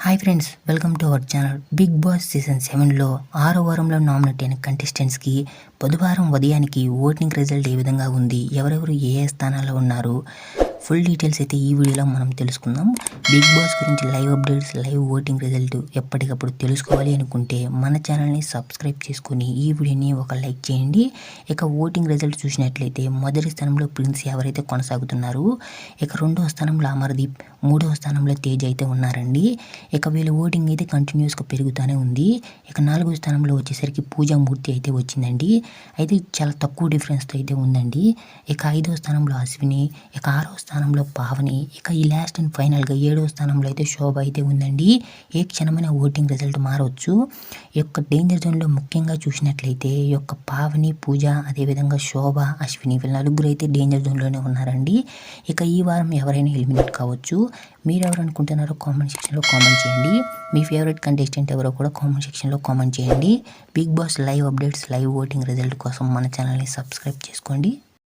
Hi friends, welcome to our channel. Big Boss season 7లో 6వ వారంలో నామినేట్ అయిన కంటెస్టెంట్స్కి బుధవారం ఉదయానికి ఓటింగ్ రిజల్ట్ ఏ విధంగా ఉంది, ఎవరెవరు ఏ ఏ స్థానాల్లో ఉన్నారు, ఫుల్ డీటెయిల్స్ అయితే ఈ వీడియోలో మనం తెలుసుకుందాం. బిగ్ బాస్ గురించి live updates, live voting result ఎప్పటికప్పుడు తెలుసుకోవాలి అనుకుంటే మన ఛానల్ని సబ్స్క్రైబ్ చేసుకుని ఈ వీడియోని ఒక లైక్ చేయండి. ఇక ఓటింగ్ రిజల్ట్ చూసినట్లయితే మొదటి స్థానంలో ప్రిన్స్ ఎవరైతే కొనసాగుతున్నారు, ఇక రెండవ స్థానంలో అమర్దీప్, మూడవ స్థానంలో తేజ్ అయితే ఉన్నారండి. ఇక వీళ్ళ ఓటింగ్ అయితే కంటిన్యూస్గా పెరుగుతూనే ఉంది. ఇక నాలుగో స్థానంలో వచ్చేసరికి పూజామూర్తి అయితే వచ్చిందండి, అయితే చాలా తక్కువ డిఫరెన్స్తో అయితే ఉందండి. ఇక ఐదవ స్థానంలో అశ్విని, ఇక ఆరవ స్థానంలో పావని, ఇక ఈ లాస్ట్ అండ్ ఫైనల్గా 7వ స్థానంలో అయితే శోభ అయితే ఉందండి. ఏ క్షణమైన ఓటింగ్ రిజల్ట్ మారవచ్చు. ఈ యొక్క డేంజర్ జోన్లో ముఖ్యంగా చూసినట్లయితే ఈ యొక్క పావని, పూజ, అదేవిధంగా శోభ, అశ్విని వీళ్ళ నలుగురు అయితే డేంజర్ జోన్లోనే ఉన్నారండి. ఇక ఈ వారం ఎవరైనా ఎలిమినేట్ కావచ్చు. మీరు ఎవరు అనుకుంటున్నారో కామెంట్ సెక్షన్లో కామెంట్ చేయండి. మీ ఫేవరెట్ కంటెస్టెంట్ ఎవరో కూడా కామెంట్ సెక్షన్లో కామెంట్ చేయండి. Bigg Boss live updates, live voting result కోసం మన ఛానల్ని సబ్స్క్రైబ్ చేసుకోండి.